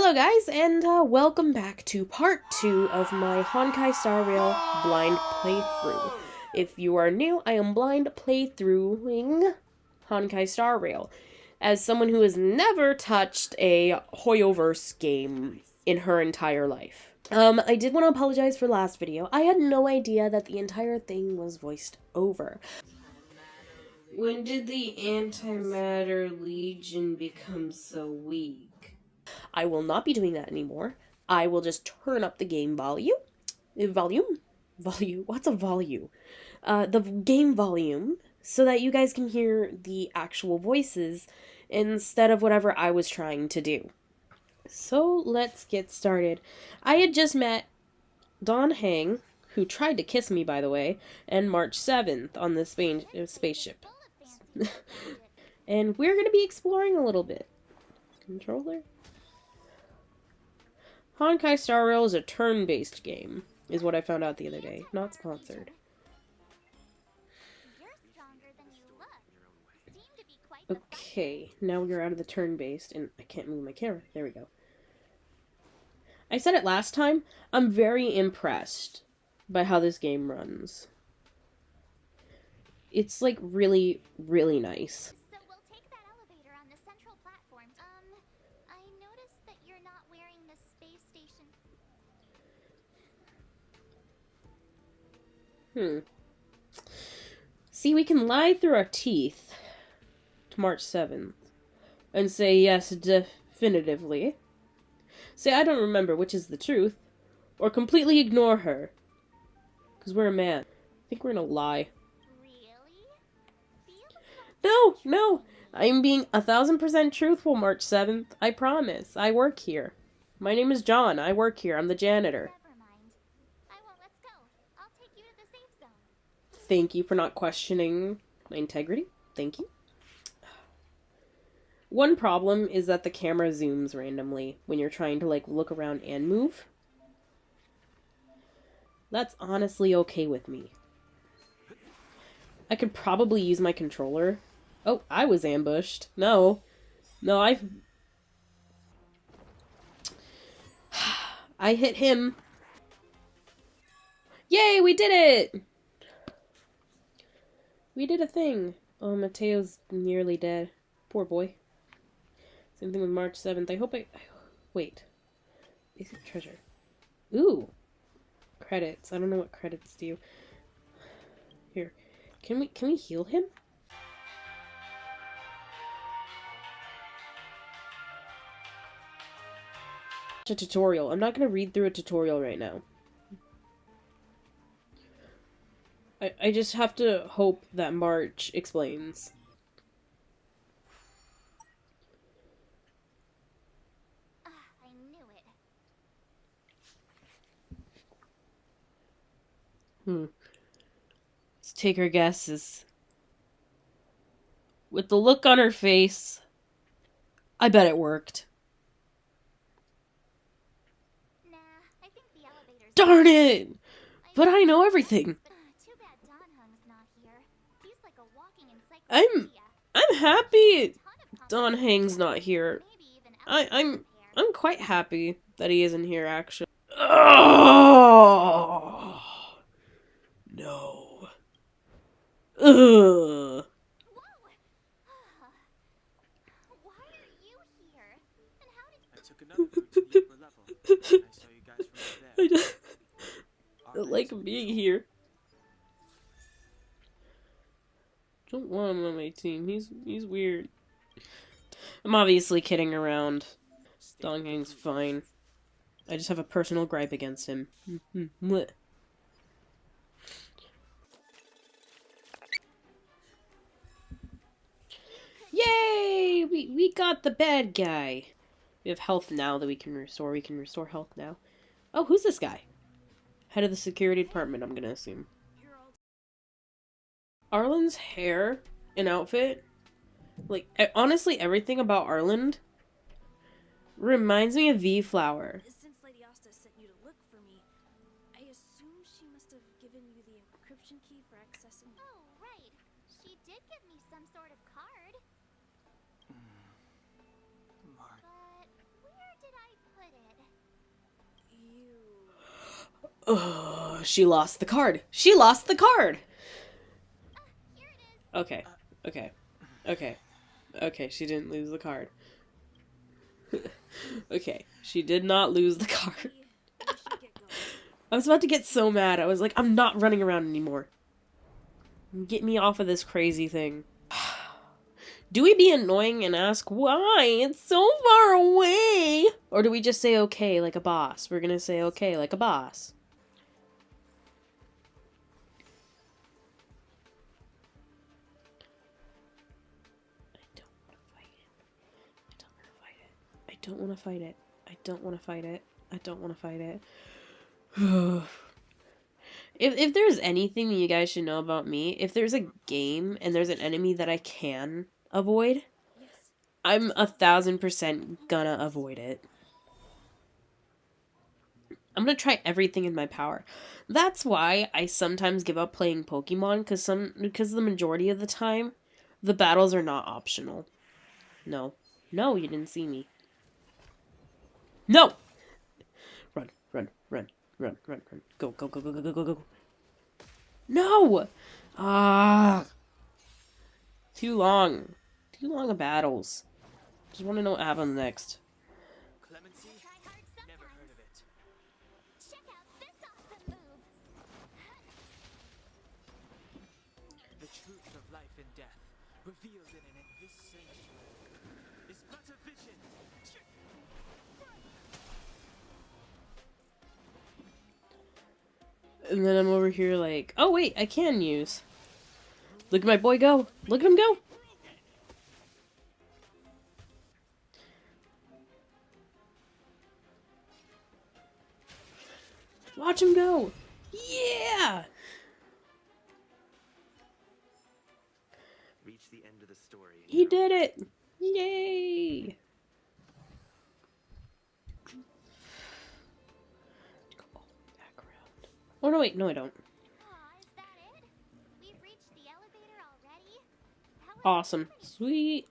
Hello guys, and welcome back to part 2 of my Honkai StarRail blind playthrough. If you are new, I am blind playthroughing Honkai StarRail as someone who has never touched a Hoyoverse game in her entire life. I did want to apologize for last video. I had no idea that the entire thing was voiced over. When did the Antimatter Legion become so weak? I will not be doing that anymore. I will just turn up the game volume. What's a volume? The game volume, so that you guys can hear the actual voices instead of whatever I was trying to do. So let's get started. I had just met Don Hang, who tried to kiss me, by the way, and March 7th on the spaceship. And we're going to be exploring a little bit. Controller? Honkai StarRail is a turn-based game, is what I found out the other day. Not sponsored. Okay, now we're out of the turn-based, and I can't move my camera. There we go. I said it last time, I'm very impressed by how this game runs. It's, like, really, really nice. So we'll take that elevator on the central platform. I noticed that you're not wearing the space station. See, we can lie through our teeth to March 7th and say yes definitively. Say I don't remember which is the truth, or completely ignore her. Because we're a man. I think we're gonna lie. Really? No! I'm being 1000% truthful, March 7th. I promise. I work here. My name is John. I work here. I'm the janitor. Never mind. Let's go. I'll take you to the safe zone. Thank you for not questioning my integrity. Thank you. One problem is that the camera zooms randomly when you're trying to, like, look around and move. That's honestly okay with me. I could probably use my controller. Oh, I was ambushed. No, I hit him. Yay, we did it! We did a thing. Oh, Mateo's nearly dead. Poor boy. Same thing with March 7th. I hope wait. Basic treasure. Ooh. Credits. I don't know what credits do. Here. Can we heal him? A tutorial. I'm not going to read through a tutorial right now. I just have to hope that March explains. I knew it. Let's take our guesses. With the look on her face, I bet it worked. Nah, I think the elevator's... Darn it! But I know everything. Too bad Don Hung's not here. He's like a walking encyclopedia. I'm happy Ton of Don Hang's not here. maybe even I'm quite happy that he isn't here, actually. Oh no. Ugh. Why are you here? And how did I took another route to the upper level. I saw you guys from I there. just like being here. Don't want him on my team. He's weird. I'm obviously kidding around. Don Hang's fine. I just have a personal gripe against him. Yay! We got the bad guy. We have health now that we can restore. We can restore health now. Oh, who's this guy? Head of the security department, I'm gonna assume. Arlen's hair and outfit, like, honestly, everything about Arlen reminds me of V-Flower. Since Lady Asta sent you to look for me, I assume she must have given you the encryption key for accessing... Oh, right. She did give me some sort of card. Mark. But where did I put Oh, she lost the card. She lost the card. Here it is. Okay. Okay. Okay. Okay, she didn't lose the card. Okay, she did not lose the card. We should get going. I was about to get so mad. I was like, I'm not running around anymore. Get me off of this crazy thing. Do we be annoying and ask why? It's so far away. Or do we just say okay like a boss? We're gonna say okay like a boss. I don't want to fight it. I don't want to fight it. I don't want to fight it. I don't want to fight it. If there's anything that you guys should know about me, if there's a game and there's an enemy that I can avoid, Yes. I'm 1000% gonna avoid it. I'm gonna try everything in my power. That's why I sometimes give up playing Pokemon, because the majority of the time, the battles are not optional. No. No, you didn't see me. No! Run, run, run, run, run, run. Go, go, go, go, go, go, go, go. No! Ah! Too long. Too long of battles. Just want to know what happens next. Clemency? Try hard Never heard of sometimes. it. Check out this awesome move. The truth of life and death, revealed in an this sanctuary, is but a vision. And then I'm over here like, oh wait, I can use. Look at my boy go. Look at him go. Watch him go. Yeah! Reach the end of the story. He did it. Yay! Oh no, wait, no I don't. Aw, is that it? We've reached the elevator already? How Awesome. Sweet.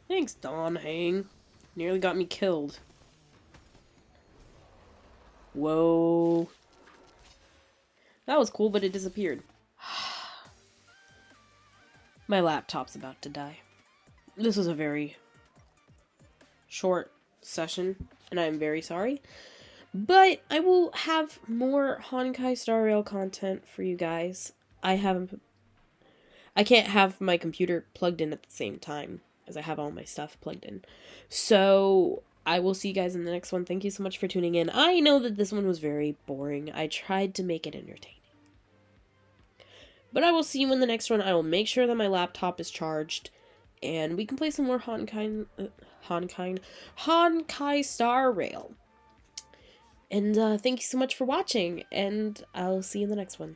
Thanks, Don Hang. Nearly got me killed. Whoa. That was cool, but it disappeared. My laptop's about to die. This was a very short session, and I'm very sorry. But I will have more Honkai StarRail content for you guys. I can't have my computer plugged in at the same time, as I have all my stuff plugged in. So I will see you guys in the next one. Thank you so much for tuning in. I know that this one was very boring. I tried to make it entertaining. But I will see you in the next one. I will make sure that my laptop is charged, and we can play some more Honkai StarRail. And thank you so much for watching, and I'll see you in the next one.